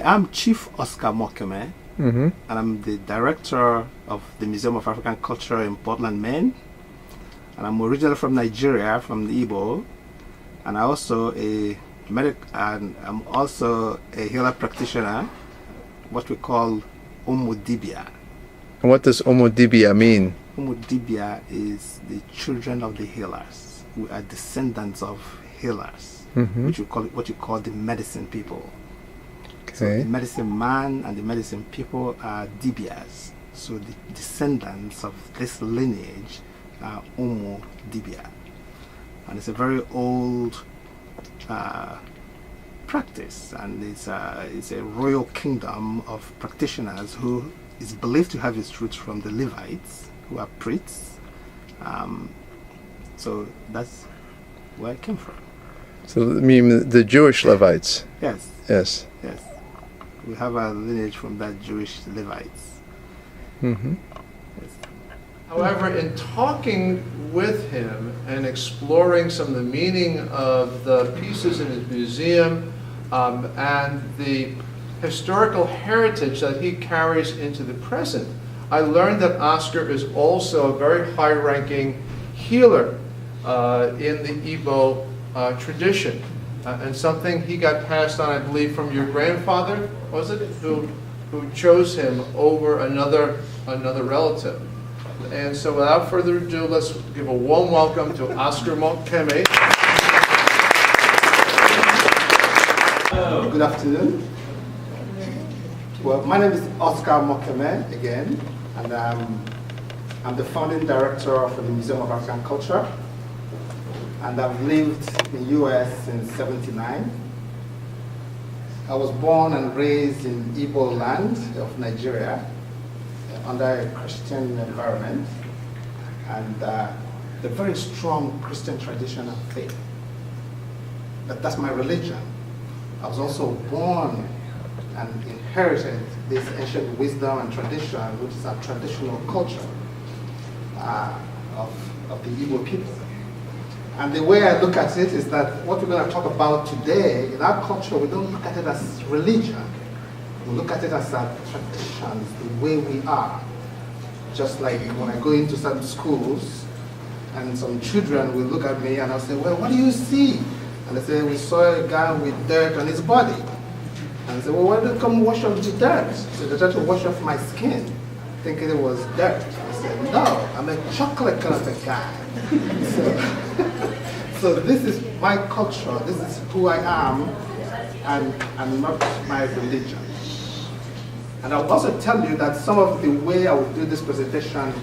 I'm Chief Oscar Mokeme, and I'm the director of the Museum of African Culture in Portland, Maine. And I'm originally from Nigeria, from the Igbo, and I'm also a healer practitioner, what we call Omodibia. And what does Omodibia mean? Omodibia is the children of the healers. We are descendants of healers, what you call the medicine people. Okay. So the medicine man and the medicine people are Dibias. So the descendants of this lineage are Omodibia. And it's a very old practice, and it's a royal kingdom of practitioners who is believed to have its roots from the Levites, who are priests. So that's where it came from. So you mean the Jewish Levites? Yes. Yes. Yes. We have a lineage from that Jewish Levites. Mm-hmm. Yes. However, in talking with him and exploring some of the meaning of the pieces in his museum and the historical heritage that he carries into the present, I learned that Oscar is also a very high-ranking healer in the Igbo tradition, and something he got passed on, I believe, from your grandfather, was it, who chose him over another relative. And so without further ado, let's give a warm welcome to Oscar Mokeme. Good afternoon. Well, my name is Oscar Mokeme again, and I'm the founding director for the Museum of African Culture, and I've lived in the US since '79. I was born and raised in Igbo land of Nigeria under a Christian environment, and the very strong Christian tradition and faith. That's my religion. I was also born and inherited this ancient wisdom and tradition, which is our traditional culture of the Igbo people. And the way I look at it is that what we're going to talk about today, in our culture, we don't look at it as religion. We look at it as our traditions, the way we are. Just like when I go into some schools, and some children will look at me and I'll say, well, what do you see? And they say, we saw a guy with dirt on his body. And I say, well, why don't you come wash off the dirt? So they tried to wash off my skin, thinking it was dirt. I said, no, I'm a chocolate kind of a guy. So this is my culture, this is who I am, and not my religion. And I'll also tell you that some of the way I will do this presentation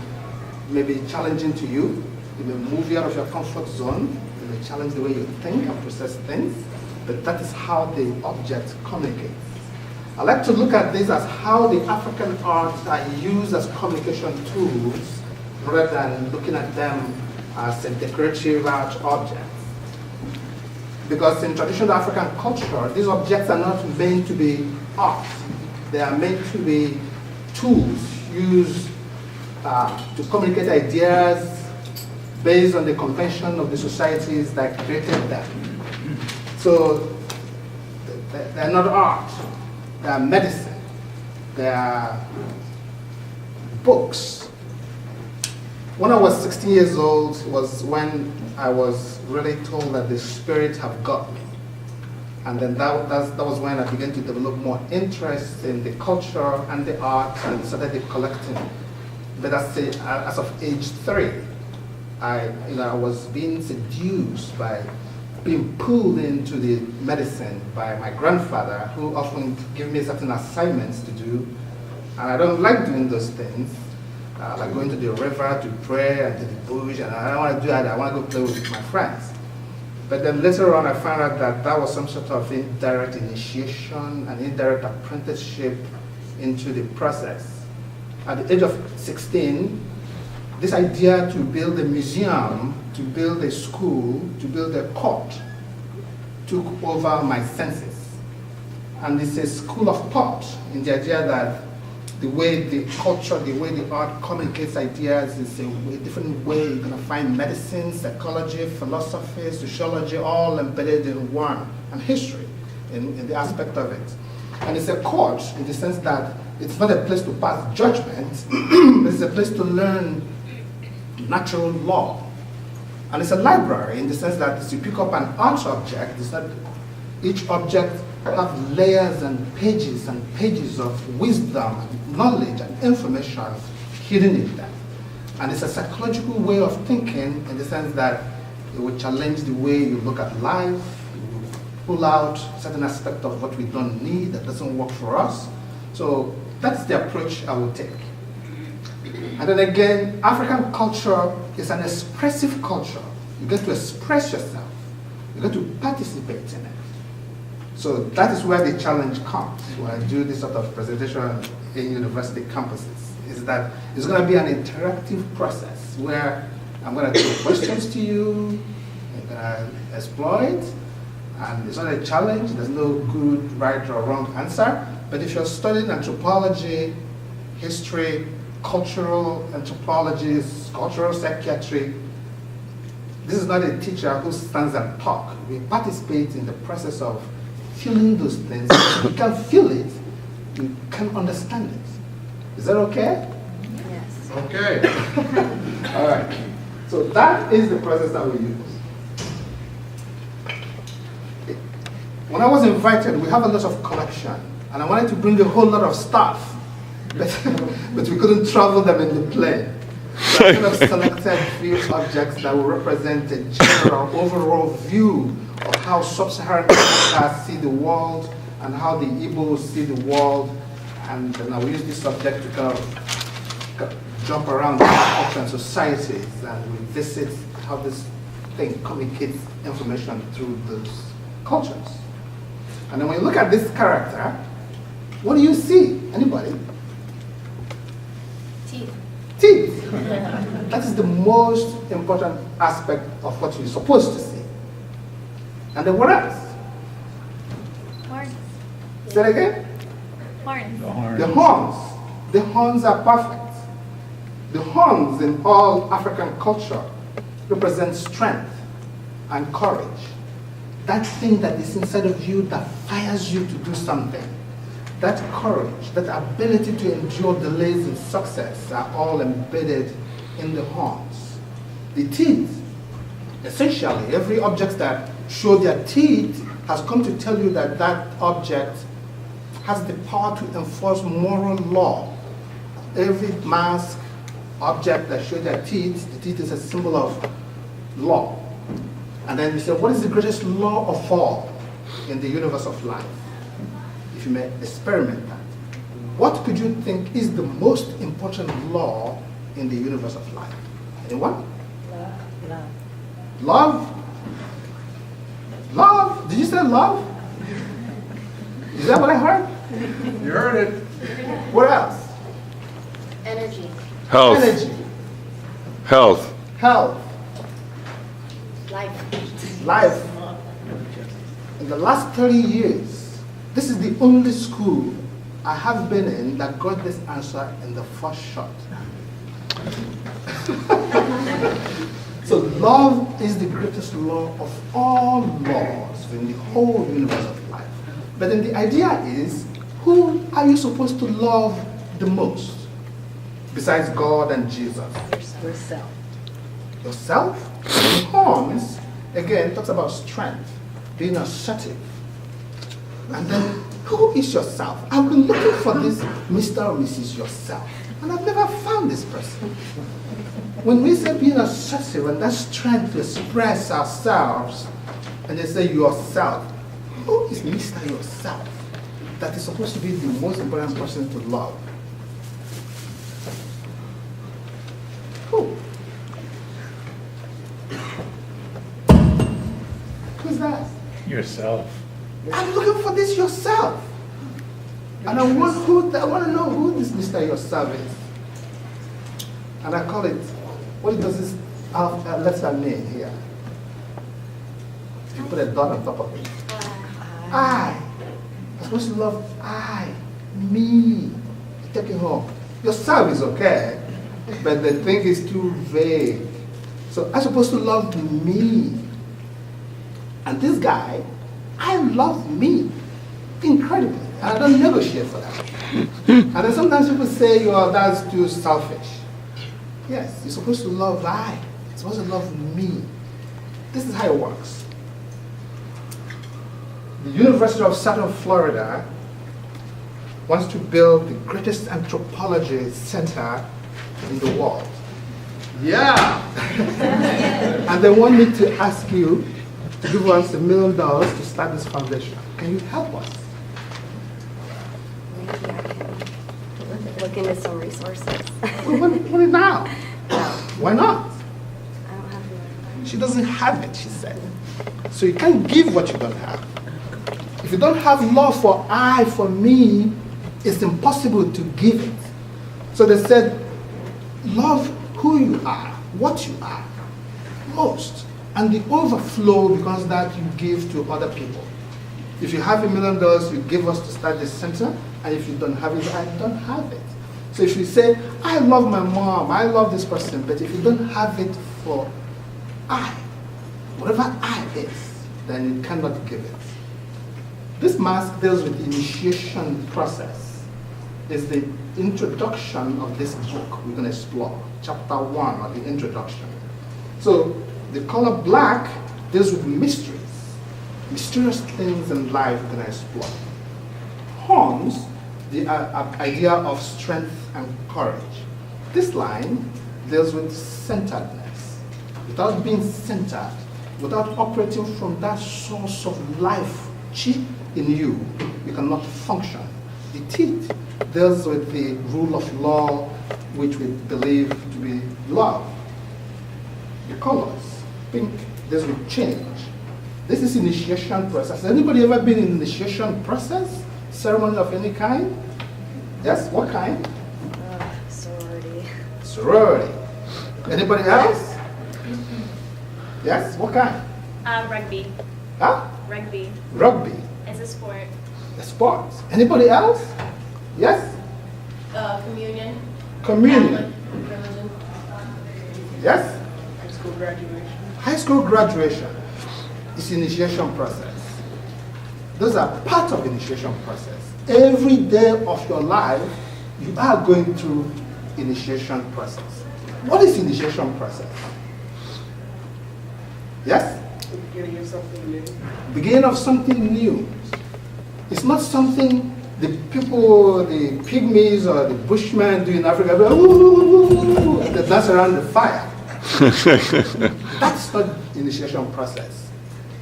may be challenging to you. It may move you out of your comfort zone. It may challenge the way you think and process things. But that is how the object communicates. I like to look at this as how the African arts are used as communication tools rather than looking at them as a decorative art objects. Because in traditional African culture, these objects are not meant to be art. They are meant to be tools used to communicate ideas based on the convention of the societies that created them. So they're not art, they are medicine, they are books. When I was 16 years old was when I was really told that the spirit have got me. And then that was when I began to develop more interest in the culture and the art and started collecting. But as of age 3, I was being seduced by being pulled into the medicine by my grandfather, who often gave me certain assignments to do. And I don't like doing those things, like going to the river to pray and to the bush, and I don't want to do that, I want to go play with my friends. But then later on I found out that that was some sort of indirect initiation and indirect apprenticeship into the process. At the age of 16, this idea to build a museum, to build a school, to build a court took over my senses. And it's a school of thought in the idea that the way the culture, the way the art communicates ideas is a different way. You're going to find medicine, psychology, philosophy, sociology, all embedded in one, and history in the aspect of it. And it's a court in the sense that it's not a place to pass judgment, but it's a place to learn natural law. And it's a library in the sense that as you pick up an art object, it's not each object have layers and pages of wisdom and knowledge and information hidden in them. And it's a psychological way of thinking in the sense that it will challenge the way you look at life, it will pull out certain aspect of what we don't need, that doesn't work for us. So that's the approach I would take. And then again, African culture is an expressive culture. You get to express yourself. You get to participate in it. So that is where the challenge comes when I do this sort of presentation in university campuses, is that it's going to be an interactive process where I'm going to throw questions to you, you're going to explore it, and it's not a challenge, there's no good, right, or wrong answer. But if you're studying anthropology, history, cultural anthropology, cultural psychiatry, this is not a teacher who stands and talks. We participate in the process of feeling those things. If you can feel it, you can understand it. Is that okay? Yes. Okay. All right. So that is the process that we use. When I was invited, we have a lot of collection, and I wanted to bring a whole lot of stuff, but we couldn't travel them in the plane. So I kind of selected few objects that will represent a general, overall view of how sub-Saharan Africa see the world and how the Igbos see the world. And then I will use this subject to kind of jump around culture and societies, and we visit how this thing communicates information through those cultures. And then when you look at this character, what do you see? Anybody? Teeth. Teeth. That is the most important aspect of what you're supposed to see. And then what else? Horns. Say that again? Horns. The horns. The horns are perfect. The horns in all African culture represent strength and courage. That thing that is inside of you that fires you to do something. That courage, that ability to endure delays in success are all embedded in the horns. The teeth, essentially, every object that shows their teeth has come to tell you that that object has the power to enforce moral law. Every mask, object that shows their teeth, the teeth is a symbol of law. And then you say, what is the greatest law of all in the universe of life? If you may experiment that. What could you think is the most important law in the universe of life? Anyone? Love. Love? Love? Did you say love? Is that what I heard? You heard it. What else? Energy. Health. Energy, Health. health, Life. life. In the last 30 years, this is the only school I have been in that got this answer in the first shot. So love is the greatest law of all laws in the whole universe of life. But then the idea is, who are you supposed to love the most besides God and Jesus? Yourself. Yourself? The horns, again, talks about strength, being assertive. And then, who is yourself? I've been looking for this Mr. or Mrs. Yourself, and I've never found this person. When we say being assertive and that strength to express ourselves, and they say yourself, who is Mr. Yourself? That is supposed to be the most important person to love. Who? Who's that? Yourself. I'm looking for this yourself. And I want to know who this Mr. Yourself is. And I call it, what does this letter mean here? You put a dot on top of it. I. I'm supposed to love I, me. Take it home. Yourself is okay, but the thing is too vague. So I'm supposed to love me. And this guy, I love me incredibly. And I don't negotiate for that. And then sometimes people say, "Oh, that's too selfish." Yes, you're supposed to love I. You're supposed to love me. This is how it works. The University of Southern Florida wants to build the greatest anthropology center in the world. Yeah. And they want me to ask you to give us $1 million to start this foundation. Can you help us? Maybe I can look into some resources. Well, what it now? Why not? I don't have the money. She doesn't have it, she said. So you can't give what you don't have. If you don't have love for I, for me, it's impossible to give it. So they said, love who you are, what you are, most. And the overflow becomes that you give to other people. If you have $1 million, you give us to start this center, and if you don't have it, I don't have it. So if you say, I love my mom, I love this person, but if you don't have it for I, whatever I is, then you cannot give it. This mask deals with the initiation process. It's the introduction of this book we're going to explore, chapter 1 of the introduction. So the color black deals with mysteries, mysterious things in life we're going to explore. Horns, the idea of strength and courage. This line deals with centeredness. Without being centered, without operating from that source of life, chi in you, you cannot function. The teeth deals with the rule of law, which we believe to be love. The colors, pink deals with change. This is initiation process. Has anybody ever been in initiation process? Ceremony of any kind? Yes, what kind? Sorority. Sorority. Anybody else? Yes, what kind? Rugby. Huh? Rugby Rugby. is a sport. The sports. Anybody else? Yes? Communion. Communion. Religion. Yes? High school graduation. High school graduation is initiation process. Those are part of initiation process. Every day of your life, you are going through initiation process. What is initiation process? Yes? The beginning of something new. Beginning of something new. It's not something the people, the pygmies or the bushmen do in Africa. They dance around the fire. That's not initiation process.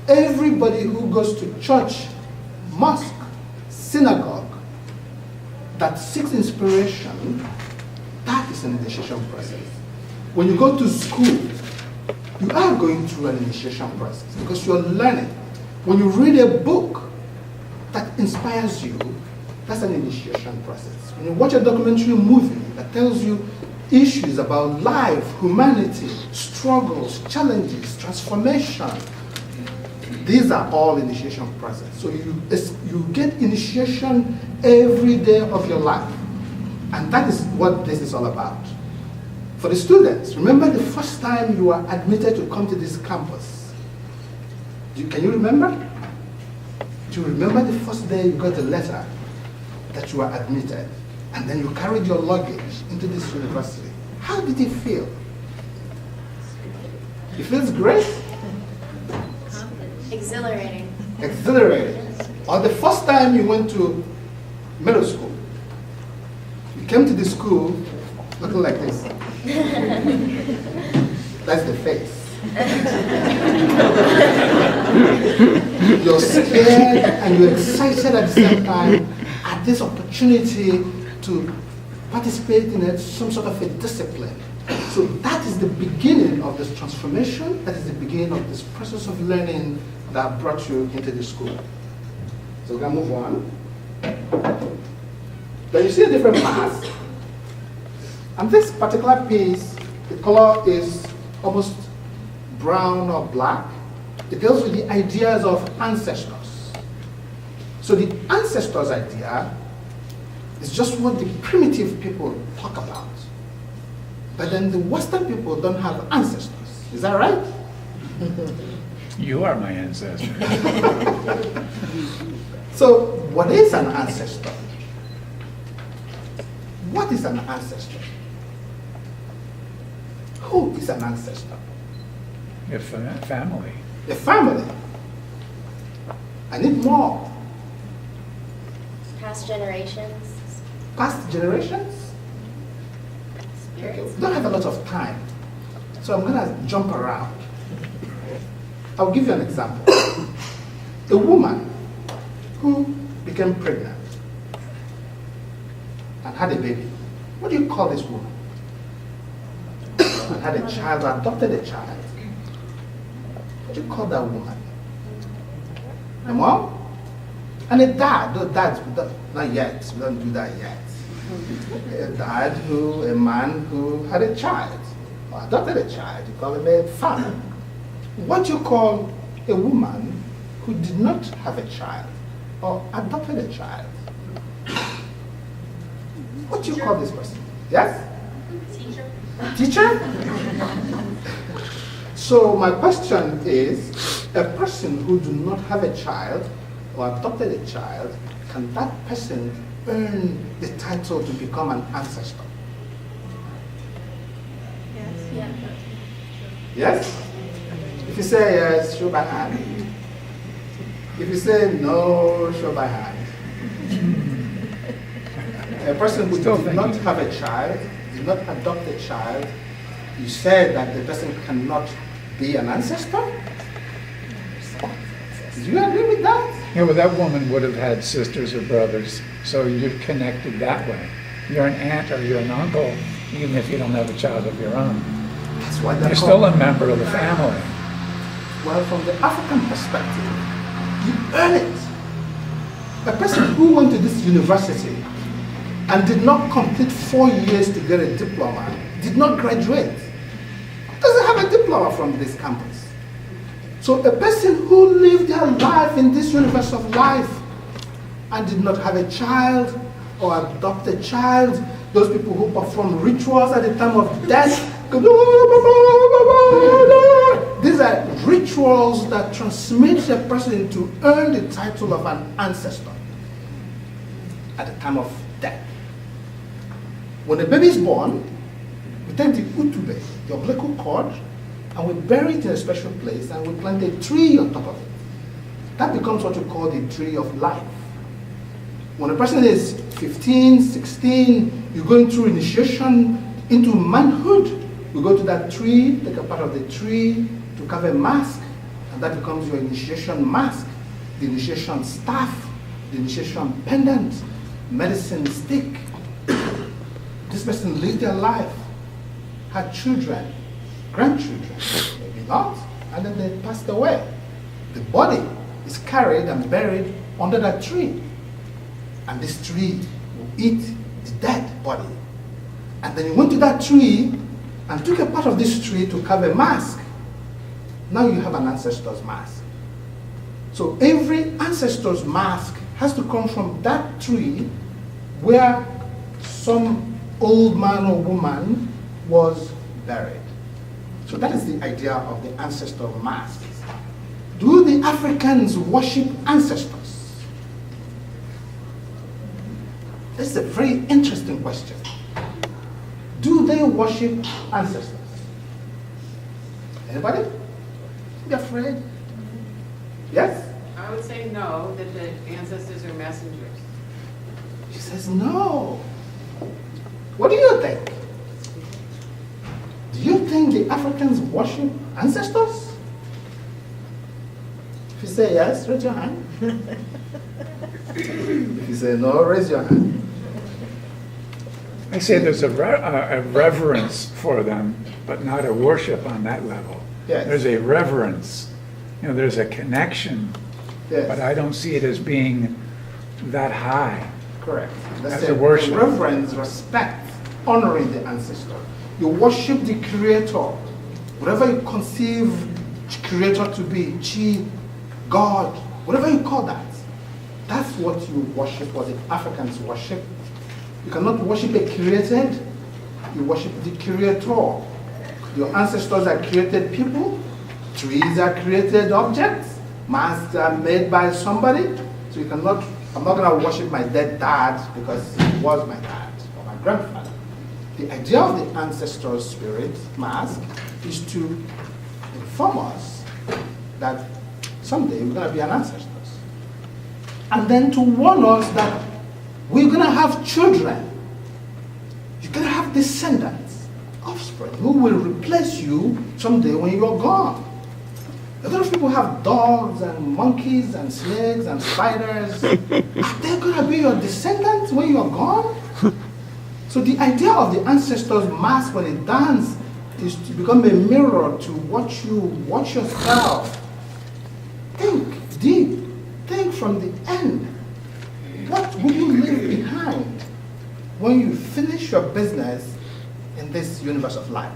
Everybody who goes to church, mosque, synagogue, that seeks inspiration, that is an initiation process. When you go to school, you are going through an initiation process because you're learning. When you read a book that inspires you, that's an initiation process. When you watch a documentary movie that tells you issues about life, humanity, struggles, challenges, transformation, these are all initiation process. So you get initiation every day of your life. And that is what this is all about. For the students, remember the first time you were admitted to come to this campus? Can you remember? Do you remember the first day you got a letter that you were admitted? And then you carried your luggage into this university. How did it feel? It feels great? Exhilarating. Exhilarating. Or the first time you went to middle school, you came to the school looking like this. That's the face. You're scared and you're excited at the same time at this opportunity to participate in some sort of a discipline. So that is the beginning of this transformation. That is the beginning of this process of learning that brought you into the school. So we're going to move on. Then you see a different mask. And this particular piece, the color is almost brown or black. It deals with the ideas of ancestors. So the ancestors idea is just what the primitive people talk about. But then the Western people don't have ancestors. Is that right? You are my ancestor. So, what is an ancestor? What is an ancestor? Who is an ancestor? Your family. A family. I need more. Past generations, Past generations? spirits. We don't have a lot of time, so I'm going to jump around. I'll give you an example. A woman who became pregnant and had a baby. What do you call this woman? And had a child or adopted a child. What do you call that woman? A mom? And a dad. No, dad, not yet. We don't do that yet. A dad a man who had a child or adopted a child. You call him a father. What you call a woman who did not have a child or adopted a child? What do you call this person? Yes? Teacher. Teacher? So my question is, a person who do not have a child or adopted a child, can that person earn the title to become an ancestor? Yeah. Yes? If you say yes, show by hand. If you say no, show by hand. A person who Still did not thinking. have a child, did not adopt a child, you said that the person cannot be an ancestor? Do you agree with that? Yeah, well, that woman would have had sisters or brothers, so you're connected that way. You're an aunt or you're an uncle, even if you don't have a child of your own. That's why they're You're still called- a member of the family. Well, from the African perspective, you earn it. A person who went to this university and did not complete 4 years to get a diploma, did not graduate, doesn't have a diploma from this campus. So a person who lived their life in this universe of life and did not have a child or adopt a child, those people who perform rituals at the time of death, these are rituals that transmit a person to earn the title of an ancestor at the time of death. When a baby is born, we take the utube, the umbilical cord, and we bury it in a special place and we plant a tree on top of it. That becomes what we call the tree of life. When a person is 15, 16, you're going through initiation into manhood, we go to that tree, take a part of the tree to carve a mask, and that becomes your initiation mask, the initiation staff, the initiation pendant, medicine stick. This person lived their life, had children, grandchildren, maybe not, and then they passed away. The body is carried and buried under that tree. And this tree will eat the dead body. And then you went to that tree and took a part of this tree to carve a mask. Now you have an ancestor's mask. So every ancestor's mask has to come from that tree where some old man or woman was buried. So that is the idea of the ancestor mask. Do the Africans worship ancestors? This is a very interesting question. Do they worship ancestors? Anybody? Be afraid? Yes? I would say no, that the ancestors are messengers. She says no. What do you think? Do you think the Africans worship ancestors? If you say yes, raise your hand. If you say no, raise your hand. I say there's a reverence for them, but not a worship on that level. Yes. There's a reverence, there's a connection, Yes. but I don't see it as being that high. Correct. That's a a worship. reverence, respect, honoring the ancestor. You worship the creator. Whatever you conceive creator to be, chi, God, whatever you call that, that's what you worship, what the Africans worship. You cannot worship a created, you worship the creator. Your ancestors are created people, Trees are created objects. Masks are made by somebody. So I'm not going to worship my dead dad because he was my dad or my grandfather. The idea of the ancestral spirit mask is to inform us that someday we're going to be an ancestors. And then to warn us that we're going to have children. You're going to have descendants, offspring, who will replace you someday when you're gone. A lot of people have dogs and monkeys and snakes and spiders. Are they going to be your descendants when you're gone? So the idea of the ancestors' mask when it dance is to become a mirror to watch yourself. Think deep. Think from the end. What will you leave behind when you finish your business in this universe of life?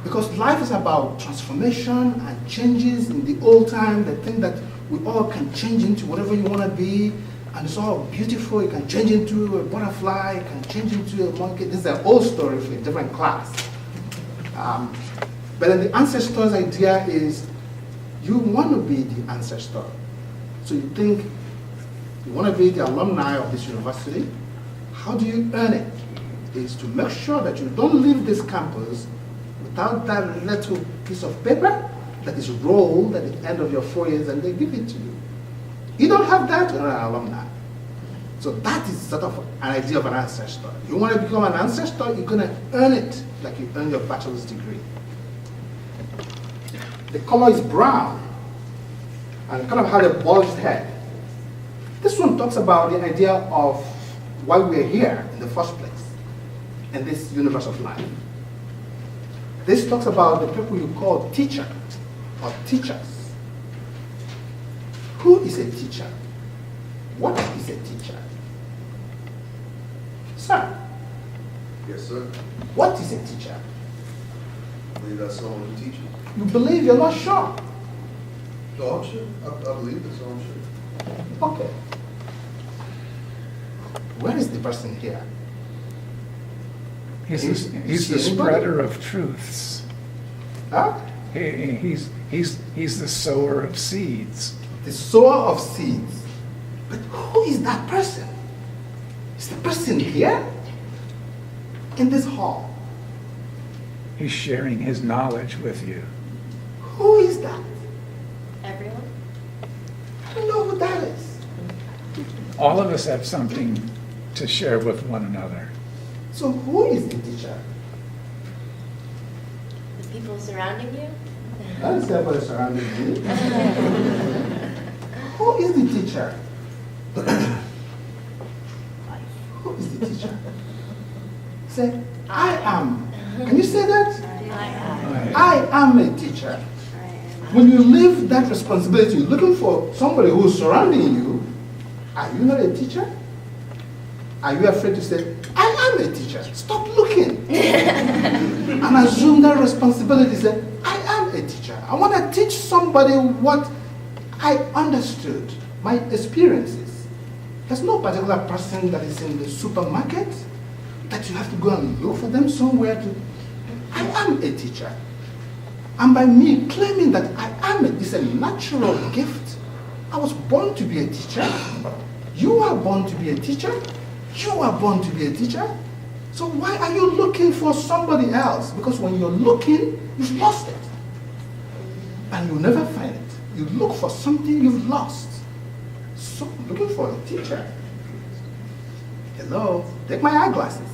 Because life is about transformation and changes. In the old time, they think that we all can change into whatever you want to be, and it's all beautiful. You can change into a butterfly, you can change into a monkey. This is an old story for a different class. But then the ancestors' idea is you want to be the ancestor. So you think you want to be the alumni of this university. How do you earn it? Is to make sure that you don't leave this campus without that little piece of paper that is rolled at the end of your 4 years and they give it to you. You don't have that, you're not an alumni. So that is sort of an idea of an ancestor. You want to become an ancestor, you're going to earn it like you earn your bachelor's degree. The color is brown and kind of had a bulged head. This one talks about the idea of why we're here in the first place in this universe of life. This talks about the people you call teacher or teachers. Who is a teacher? What is a teacher? Sir, Yes, sir. what is a teacher? I believe that's someone who teaches. You believe, you're not sure. No, I'm sure. I believe it, so I'm sure. Okay. Where is the person here? He's He's the anybody? spreader of truths. Huh? He's the sower of seeds. The sower of seeds. But who is that person? Is the person here? In this hall? He's sharing his knowledge with you. Who is that? Everyone? I don't know who that is. All of us have something to share with one another. So who is the teacher? The people surrounding you? I don't say everybody surrounding me. Who is the teacher? Who is the teacher? Say, I am. Can you say that? I am a teacher. When you leave that responsibility, looking for somebody who's surrounding you, are you not a teacher? Are you afraid to say, I am a teacher? Stop looking. And assume that responsibility. Say, I am a teacher. I want to teach somebody what I understood, my experiences. There's no particular person that is in the supermarket that you have to go and look for them somewhere to. I am a teacher. And by me claiming that I am it's a natural gift. I was born to be a teacher. You are born to be a teacher. You are born to be a teacher. So why are you looking for somebody else? Because when you're looking, you've lost it. And you'll never find it. You look for something you've lost. So I'm looking for a teacher. Hello, take my eyeglasses.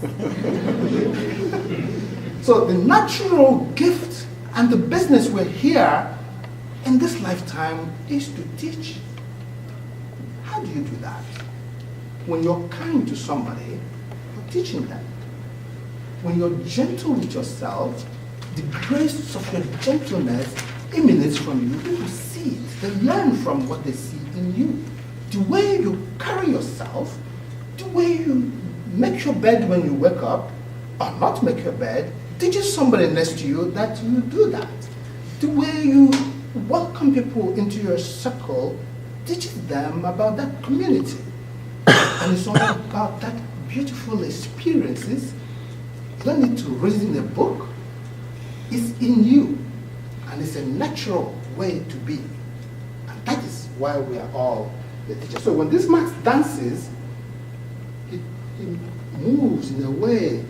So the natural gift and the business we're here in this lifetime is to teach. How do you do that? When you're kind to somebody, you're teaching them. When you're gentle with yourself, the grace of your gentleness emanates from you. People see it. They learn from what they see in you. The way you carry yourself, the way you make your bed when you wake up, or not make your bed, teaches somebody next to you that you do that. The way you welcome people into your circle teaches them about that community. And it's all about that beautiful experiences. You don't need to read in a book. It's in you. And it's a natural way to be. And that is why we are all the teachers. So when this Max dances, he moves in a way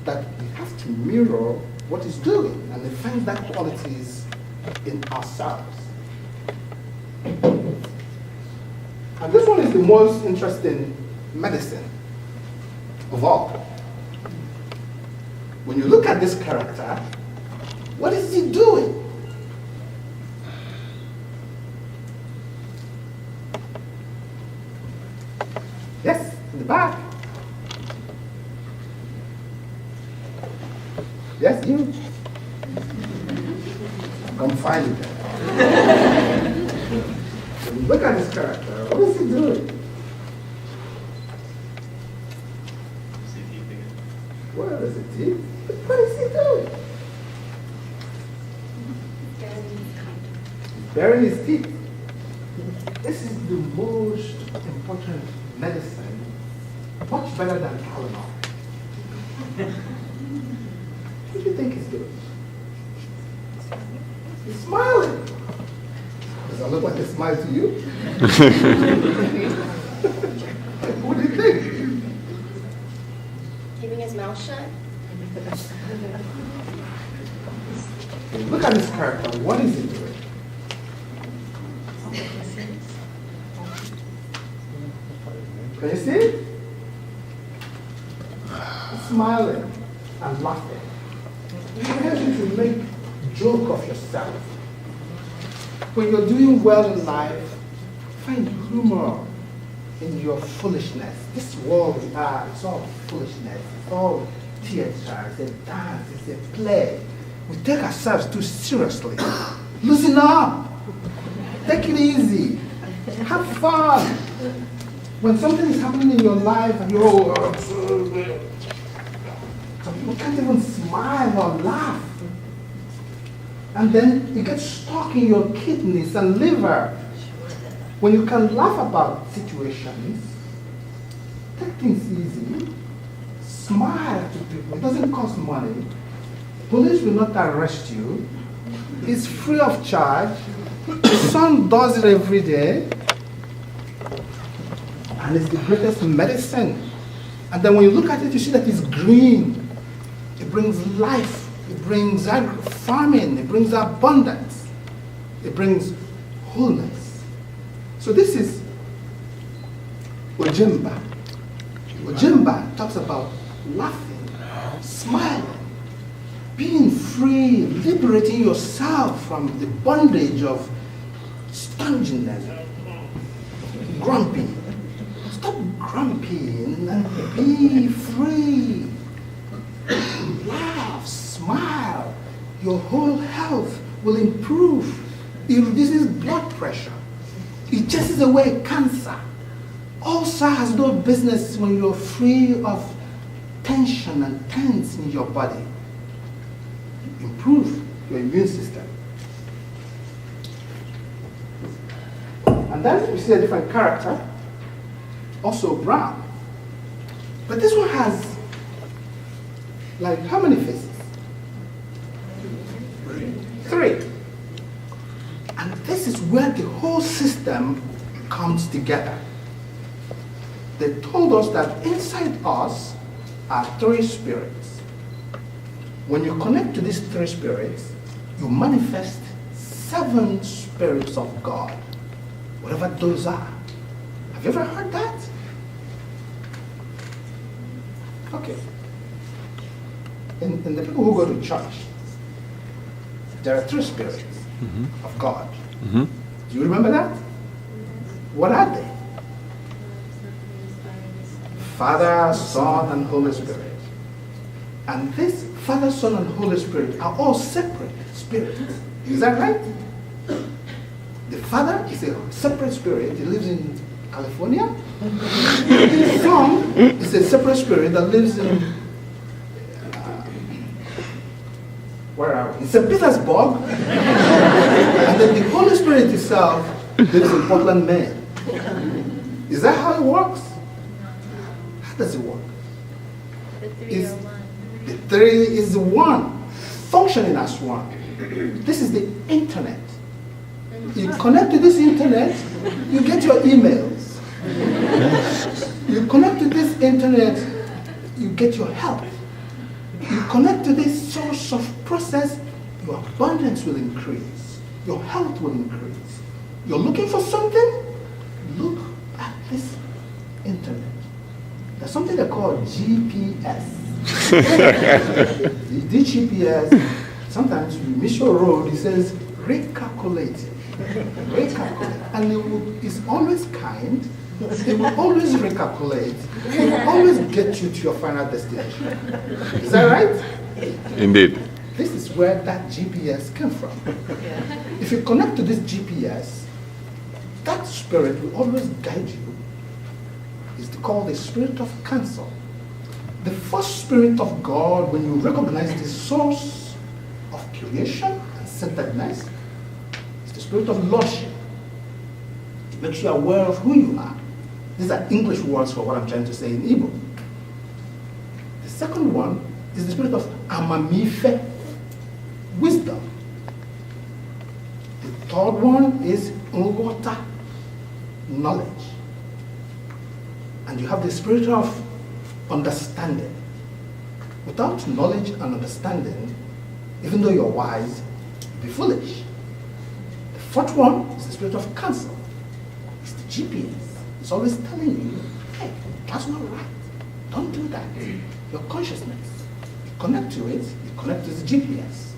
that we have to mirror what he's doing, and we find that qualities in ourselves. And this one is the most interesting medicine of all. When you look at this character, what is he doing? Yes, in the back. Yes, you. Come find it. When you look at this character, what is he doing? Where is it, teeth? What is he doing? He's burying his teeth. This is the most important medicine, much better than Tylenol. What do you think he's doing? He's smiling. Does that look like a smile to you? What do you think? Keeping his mouth shut? Look at his character. What is he doing? Can you see? He's smiling and laughing. He helps you to make joke of yourself. When you're doing well in life, find humor in your foolishness. This world we are, it's all foolishness. It's all theater, it's a dance, it's a play. We take ourselves too seriously. Loosen up. Take it easy. Have fun. When something is happening in your life and you're some people can't even smile or laugh. And then it gets stuck in your kidneys and liver. When you can laugh about situations, take things easy, smile to people. It doesn't cost money. Police will not arrest you. It's free of charge. The sun does it every day. And it's the greatest medicine. And then when you look at it, you see that it's green. It brings life. It brings farming. It brings abundance. It brings wholeness. So this is Ojimba. Ojimba talks about laughing, smiling, being free, liberating yourself from the bondage of stinginess, grumpy. Stop grumpy and be free. Laugh, smile. Your whole health will improve. It reduces blood pressure. It chases away cancer. Ulcer has no business when you're free of tension and tense in your body. Improve your immune system. And then we see a different character, also brown. But this one has, like, how many faces? Three. And this is where the whole system comes together. They told us that inside us are three spirits. When you connect to these three spirits, you manifest 7 spirits of God, whatever those are. Have you ever heard that? Okay. In the people who go to church, there are 3 spirits of God. Do you remember that? What are they? Father, Son, and Holy Spirit. And this Father, Son, and Holy Spirit are all separate spirits. Is that right? The Father is a separate spirit. He lives in California. The Son is a separate spirit that lives in where are we? In St. Petersburg. And then the Holy Spirit itself lives in Portland, Maine. Is that how it works? How does it work? The three are one. The 3 is one, functioning as one. This is the internet. You connect to this internet, you get your emails. You connect to this internet, you get your health. You connect to this source of process, your abundance will increase. Your health will increase. You're looking for something? Look at this internet. There's something they call GPS. The GPS, sometimes you miss your road, it says recalculate. Recalculate. And it's always kind. It will always recalculate. It will always get you to your final destination. Is that right? Indeed. This is where that GPS came from. If you connect to this GPS, that spirit will always guide you. It's called the spirit of counsel. The first spirit of God, when you recognize the source of creation and centeredness, is the spirit of lordship. It makes you aware of who you are. These are English words for what I'm trying to say in Igbo. The second one is the spirit of amamife, wisdom. The third one is nghọta, knowledge. And you have the spirit of understanding. Without knowledge and understanding, even though you're wise, you'll be foolish. The fourth one is the spirit of counsel. It's the GPS. It's always telling you, hey, that's not right. Don't do that. Your consciousness, you connect to it, you connect to the GPS.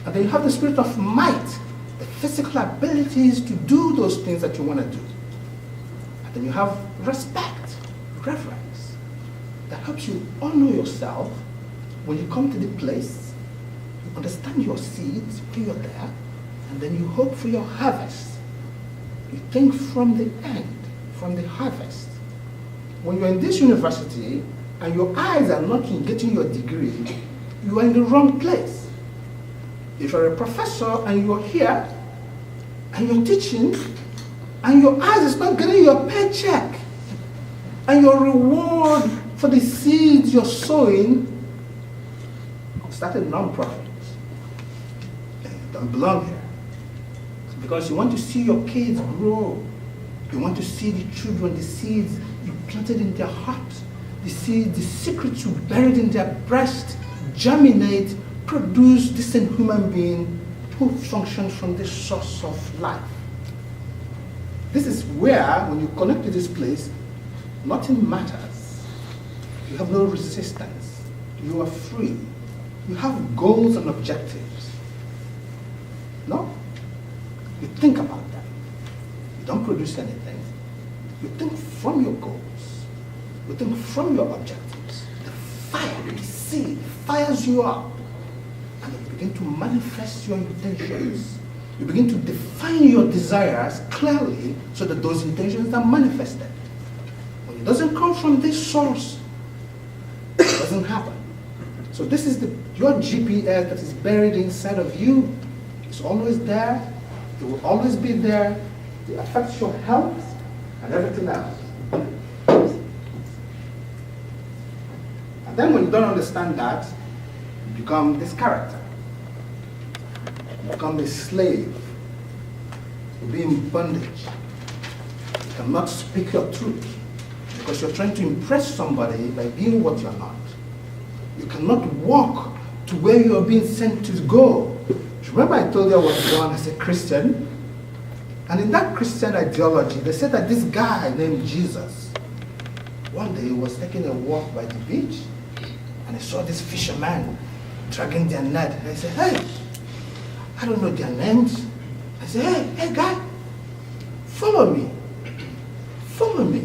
And then you have the spirit of might, the physical abilities to do those things that you want to do. And then you have respect, reverence, that helps you honor yourself when you come to the place, you understand your seeds, why you're there, and then you hope for your harvest. You think from the end, from the harvest. When you're in this university and your eyes are not in getting your degree, you are in the wrong place. If you're a professor and you're here and you're teaching and your eyes is not getting your paycheck and your reward for the seeds you're sowing, start a non-profit. You don't belong here. Because you want to see your kids grow. You want to see the children, the seeds you planted in their hearts, the seeds, the secrets you buried in their breast, germinate, produce decent human being who functions from the source of life. This is where, when you connect to this place, nothing matters. You have no resistance. You are free. You have goals and objectives. No? You think about them. You don't produce anything. You think from your goals. You think from your objectives. The fire, the seed fires you up. And then you begin to manifest your intentions. You begin to define your desires clearly so that those intentions are manifested. When it doesn't come from this source, it doesn't happen. So this is your GPS that is buried inside of you. It's always there. It will always be there. It affects your health and everything else. And then when you don't understand that, you become this character. You become a slave. You be in bondage. You cannot speak your truth because you're trying to impress somebody by being what you're not. You cannot walk to where you are being sent to go. Remember I told you I was born as a Christian? And in that Christian ideology, they said that this guy named Jesus, one day he was taking a walk by the beach, and he saw this fisherman dragging their net. And he said, hey, I don't know their names. I said, hey guy, follow me. Follow me.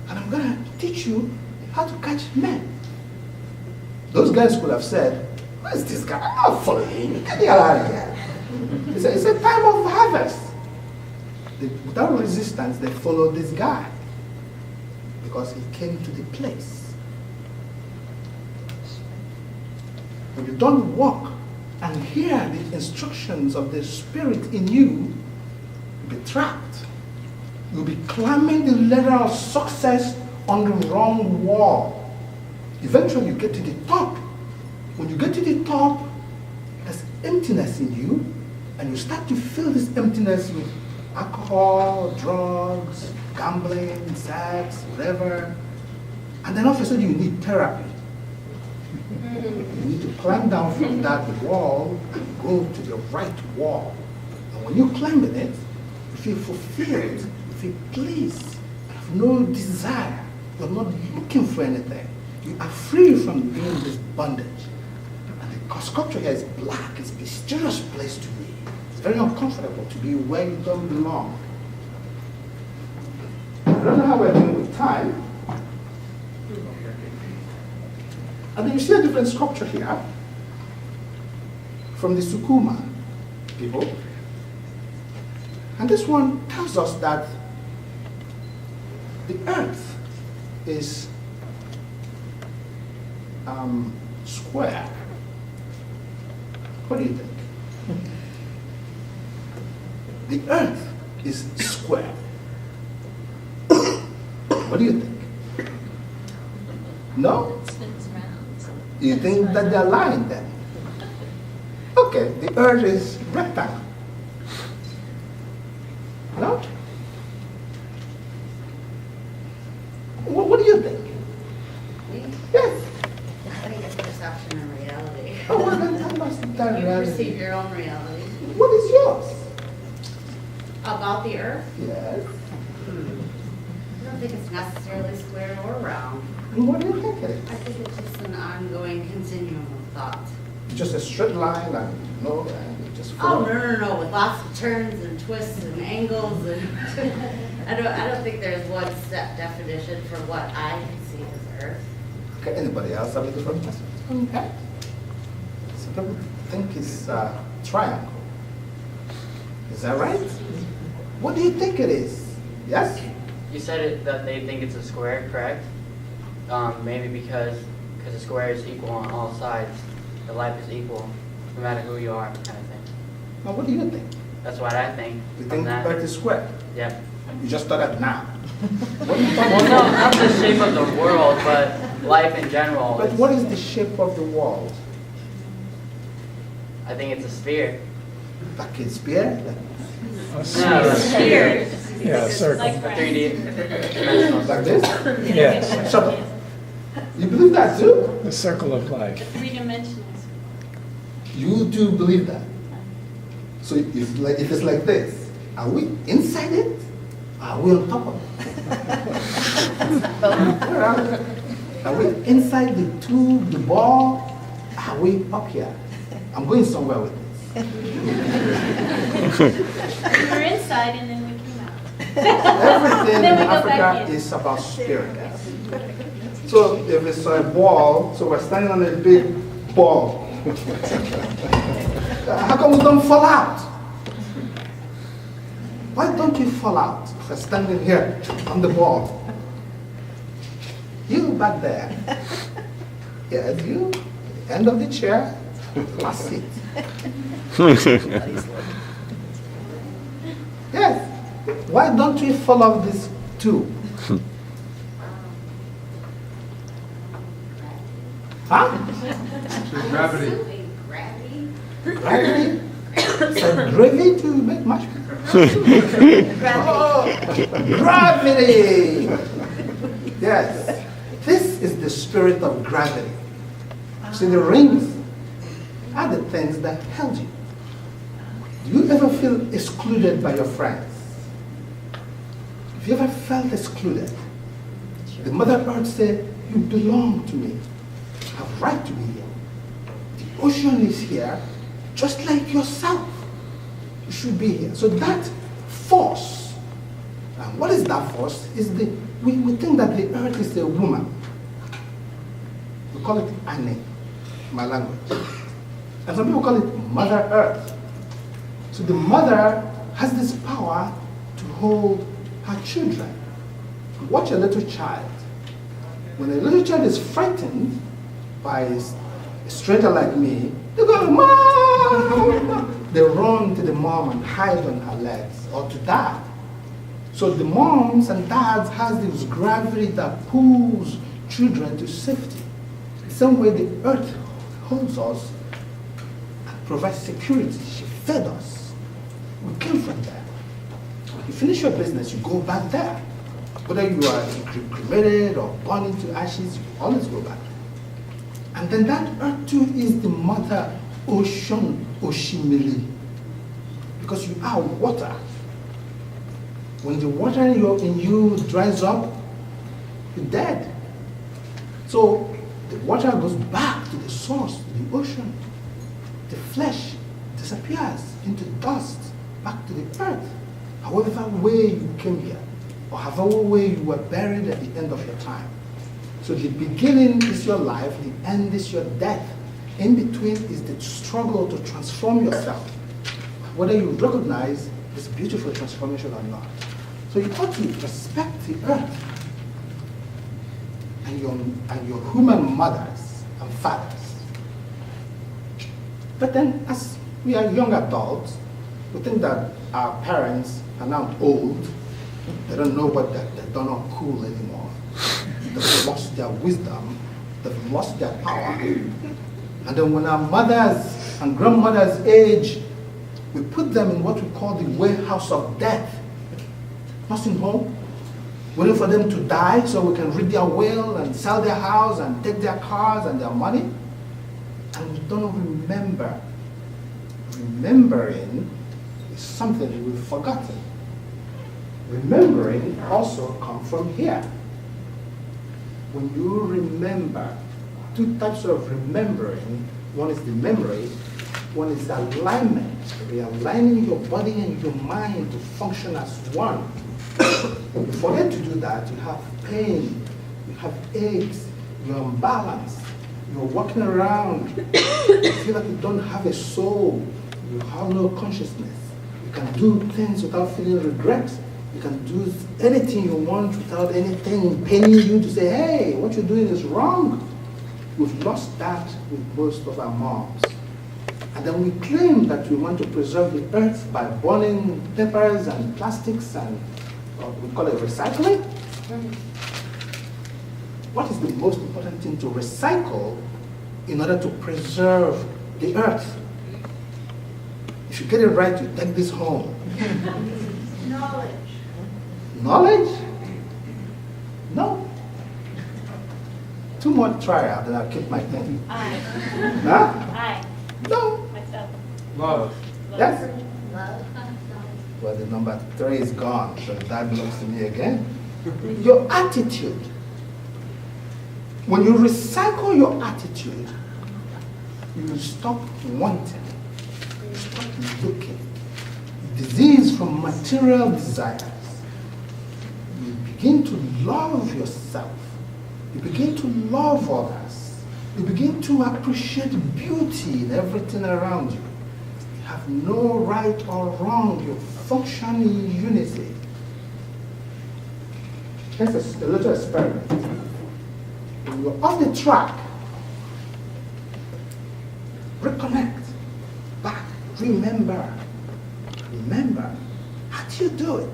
And I'm going to teach you how to catch men. Those guys could have said, who is this guy? I'm not following him. Get the hell out of here. It's a time of harvest. Without resistance, they followed this guy because he came to the place. When you don't walk and hear the instructions of the Spirit in you, you'll be trapped. You'll be climbing the ladder of success on the wrong wall. Eventually you get to the top. When you get to the top, there's emptiness in you, And you start to fill this emptiness with alcohol, drugs, gambling, sex, whatever. And then all of a sudden you need therapy. You need to climb down from that wall and go to the right wall. And when you climb in it, you feel fulfilled, you feel pleased, you have no desire. You're not looking for anything. You are free from being in this bondage. And the sculpture here is black, it's a mysterious place to be. It's very uncomfortable to be where you don't belong. I don't know how we're doing with time. And then you see a different sculpture here from the Sukuma people. And this one tells us that the earth is square. What do you think? The earth is square. What do you think? No? It spins round. You think that they're lying then? Okay, the earth is rectangle. No? What do you think? Yes. I think it's perception and reality. Oh, well, then tell us that You reality. perceive your own reality. What is yours? About the earth, Yes. I don't think it's necessarily square or round. And what do you think it I think it's just an ongoing continuum of thought. is? Just a straight line and no, and you just Oh, follow. no, with lots of turns and twists and angles and, I don't think there's one set definition for what I see as earth. Okay, anybody else have a different perspective? Okay. Some people think it's a triangle. Is that right? What do you think it is? Yes? You said it, that they think it's a square, correct? Maybe because a square is equal on all sides. The life is equal, no matter who you are, kind of thing. Now, what do you think? That's what I think. You from think the that. earth is square? Yep. You just thought that now. What do you think? Well, no, not the shape of the world, but life in general. But what is the shape of the world? I think it's a sphere. Like a spear? A No, sphere. sphere. Yeah, a circle. Like A round. 3D dimensional Like this? Yes, So, you believe that too? the circle of life. Three-dimensional. You do believe that? So if it's like this, are we inside it? Are we on top of it? Where are we? Are we inside the tube, the ball? Are we up here? I'm going somewhere with this. We were inside and then we came out. Everything in Then we go back Africa in. is about spirit. So if it's a ball, so we're standing on a big ball. How come we don't fall out? Why don't you fall out if we're standing here on the ball? You back there. Yes, you, at the end of the chair, last seat. Yes. Why don't we fall off this tube? Huh? Gravity. Gravity? Gravity? So gravy to make much. Oh, gravity! Yes. This is the spirit of gravity. See, the rings are the things that held you. Do you ever feel excluded by your friends? Have you ever felt excluded? The Mother Earth said, you belong to me. You have right to be here. The ocean is here, just like yourself. You should be here. So that force, and what is that force? We think that the earth is a woman. We call it Anne, my language. And some people call it Mother Earth. So the mother has this power to hold her children. Watch a little child. When a little child is frightened by a stranger like me, they go, Mom! They run to the mom and hide on her legs or to dad. So the moms and dads has this gravity that pulls children to safety. The same way the earth holds us and provides security. She fed us. We came from there. When you finish your business, you go back there. Whether you are cremated or burned into ashes, you always go back there. And then that earth too is the mother ocean, Oshimili. Because you are water. When the water in you dries up, you're dead. So the water goes back to the source, the ocean. The flesh disappears into dust, back to the earth. However way you came here, or however way you were buried at the end of your time. So the beginning is your life, the end is your death. In between is the struggle to transform yourself. Whether you recognize this beautiful transformation or not. So you ought to respect the earth and your human mothers and fathers. But then as we are young adults, we think that our parents are now old. They don't know what they're not cool anymore. They've lost their wisdom. They've lost their power. And then when our mothers and grandmothers age, we put them in what we call the warehouse of death. Nursing home, waiting for them to die so we can read their will and sell their house and take their cars and their money. And we don't remember. Remembering is something we've forgotten. Remembering also comes from here. When you remember, two types of remembering. One is the memory, one is alignment, realigning your body and your mind to function as one. You forget to do that, you have pain, you have aches, you're unbalanced, you're walking around, you feel like you don't have a soul, you have no consciousness. You can do things without feeling regret. You can do anything you want without anything paining you to say, hey, what you're doing is wrong. We've lost that with most of our moms. And then we claim that we want to preserve the earth by burning papers and plastics and we call it recycling. What is the most important thing to recycle in order to preserve the earth? If you get it right, you take this home. Knowledge. Knowledge? No. Two more trial, then I'll keep my thing. I. Huh? I. No. Myself. Love. Yes. Love. Well, the number 3 is gone, so that belongs to me again. Your attitude. When you recycle your attitude, you stop wanting, you stop looking. Disease from material desires. You begin to love yourself. You begin to love others. You begin to appreciate beauty in everything around you. You have no right or wrong. You function in unity. Here's a little experiment. When you're off the track, reconnect back. Remember. Remember. How do you do it?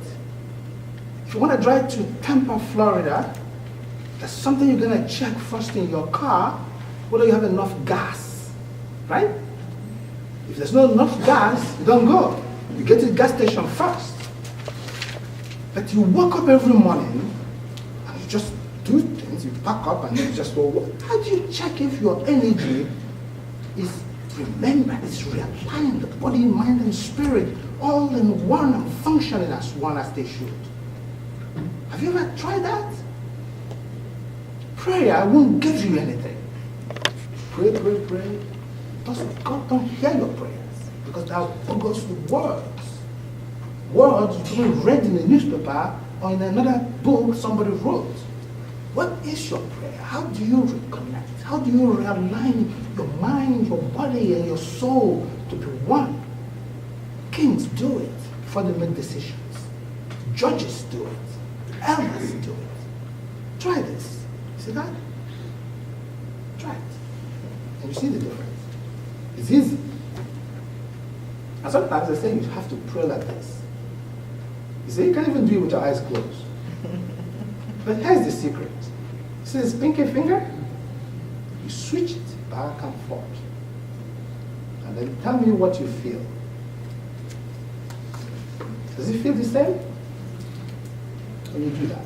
If you want to drive to Tampa, Florida, there's something you're going to check first in your car, whether you have enough gas, right? If there's not enough gas, you don't go. You get to the gas station first. But you wake up every morning and you just do things, you pack up and you just go, how do you check if your energy is remembered, it's realigned, the body, mind, and spirit, all in one and functioning as one as they should? Have you ever tried that? Prayer won't give you anything. Pray, pray, pray. God don't hear your prayers because that goes with words. Words you can read in the newspaper or in another book somebody wrote. What is your prayer? How do you reconnect? How do you realign your mind, your body, and your soul to be one? Kings do it before they make decisions. Judges do it. Elders do it. Try this. See that? Try it. And you see the difference. It's easy. And sometimes they say you have to pray like this. You see, you can't even do it with your eyes closed. But here's the secret. See this pinky finger? You switch it back and forth. And then tell me what you feel. Does it feel the same when you do that?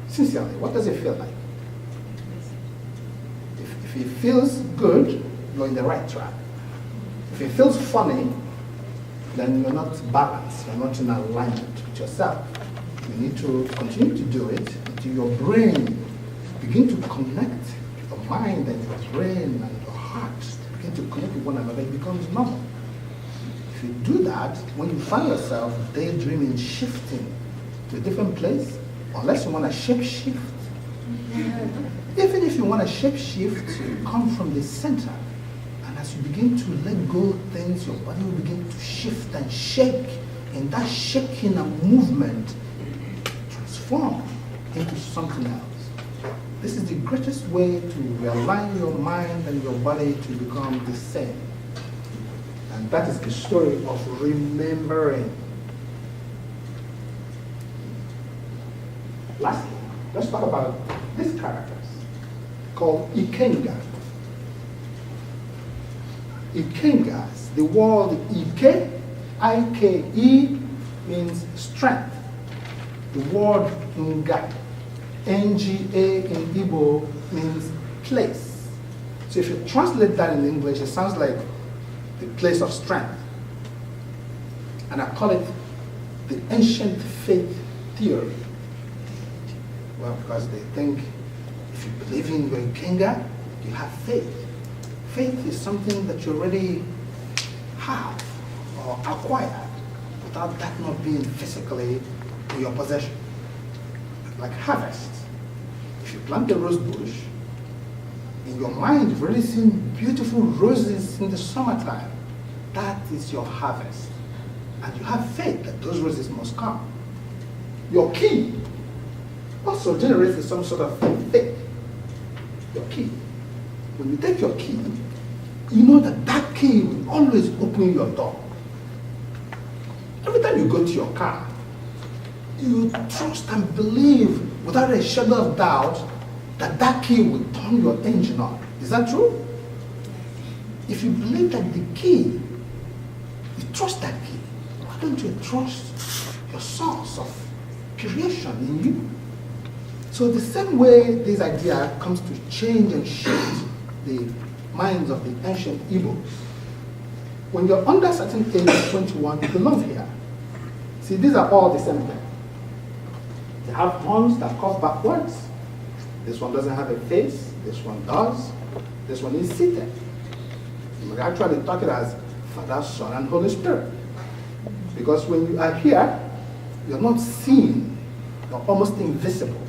Sincerely, what does it feel like? If it feels good, you're in the right track. If it feels funny, then you're not balanced, you're not in alignment with yourself. You need to continue to do it until your brain begin to connect your mind and your brain and your heart begin to connect with one another. It becomes normal. If you do that, when you find yourself daydreaming, shifting to a different place, unless you want to shape shift, even if you want to shape shift, you come from the center. And as you begin to let go of things, your body will begin to shift and shake. And that shaking and movement transform into something else. This is the greatest way to realign your mind and your body to become the same. And that is the story of remembering. Lastly, let's talk about these characters called Ikenga. Ikengas, the word Ike, I-K-E, means strength. The word Nga, N-G-A in Igbo, means place. So if you translate that in English, it sounds like the place of strength. And I call it the ancient faith theory. Well, because they think if you believe in your Ikenga, you have faith. Faith is something that you already have or acquired without that not being physically in your possession. Like harvest. If you plant a rose bush, in your mind you've already seen beautiful roses in the summertime. That is your harvest. And you have faith that those roses must come. Your key also generates some sort of faith. Your key. When you take your key, you know that that key will always open your door. Every time you go to your car, you trust and believe without a shadow of doubt that that key will turn your engine on. Is that true? If you believe that the key, you trust that key, why don't you trust your source of creation in you? So the same way this idea comes to change and shift the minds of the ancient Igbos. When you're under a certain age of 21, you belong here. See, these are all the same thing. They have horns that curve backwards. This one doesn't have a face. This one does. This one is seated. You may actually talk it as Father, Son, and Holy Spirit. Because when you are here, you're not seen. You're almost invisible.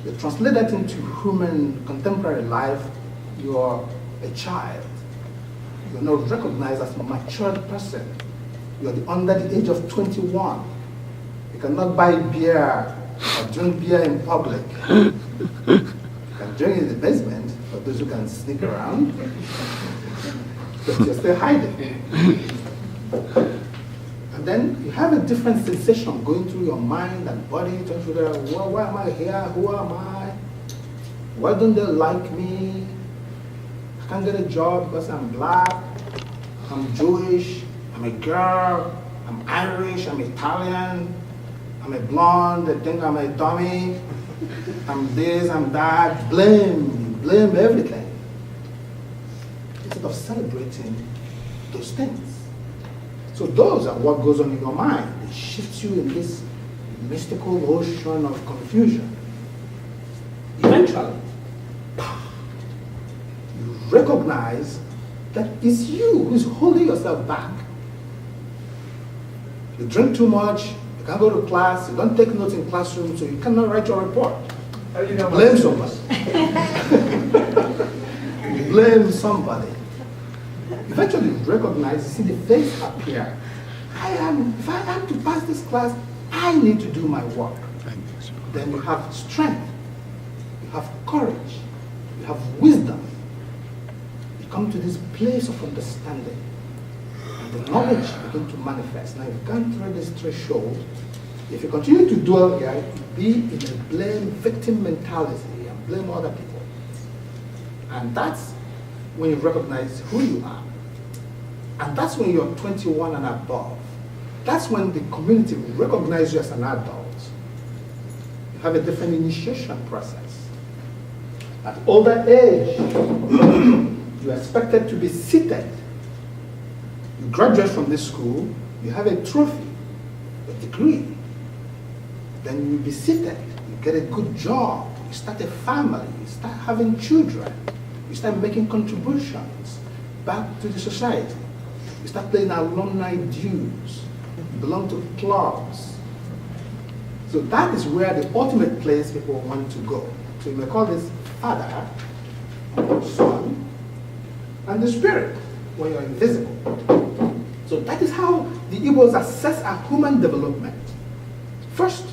You translate that into human contemporary life, you're a child. You're not recognized as a matured person. You're under the age of 21. You cannot buy beer or drink beer in public. You can drink in the basement for those who can sneak around, but you're still hiding. And then you have a different sensation going through your mind and body, trying to figure out, well, why am I here? Who am I? Why don't they like me? I can't get a job because I'm black, I'm Jewish, I'm a girl, I'm Irish, I'm Italian, I'm a blonde, they think I'm a dummy, I'm this, I'm that. Blame everything. Instead of celebrating those things. So those are what goes on in your mind. It shifts you in this mystical ocean of confusion. Eventually, you recognize that it's you who's holding yourself back. You drink too much, you can't go to class, you don't take notes in classroom, so you cannot write your report. You blame somebody. You blame somebody. Eventually you recognize, you see the face appear. If I am to pass this class, I need to do my work. Then you have strength, you have courage, you have wisdom. You come to this place of understanding. And the knowledge begins to manifest. Now you've gone through this threshold. If you continue to dwell here, you'll be in a blame victim mentality and blame other people. And that's when you recognize who you are. And that's when you're 21 and above. that's when the community recognizes you as an adult. You have a different initiation process. At older age, you're expected to be seated. You graduate from this school, you have a trophy, a degree. Then you will be seated, you get a good job, you start a family, you start having children, you start making contributions back to the society. You start paying alumni dues, you belong to clubs. So that is where the ultimate place people want to go. So you may call this Father, Son, and the Spirit, when you're invisible. So that is how the Igbos assess our human development. First,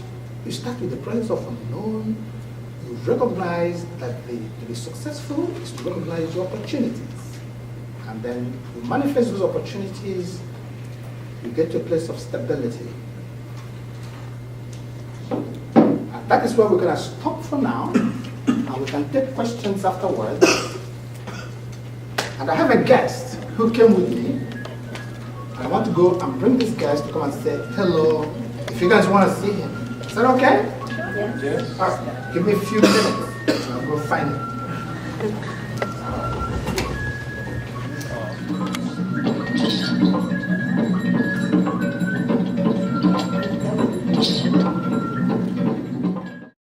you start with the presence of unknown. You recognize that to be successful is to recognize your opportunities. And then you manifest those opportunities, you get to a place of stability. And that is where we're going to stop for now, and we can take questions afterwards. And I have a guest who came with me. I want to go and bring this guest to come and say hello, if you guys want to see him. Is that okay? Yeah. Yes. All right, give me a few minutes, and I'll go find him.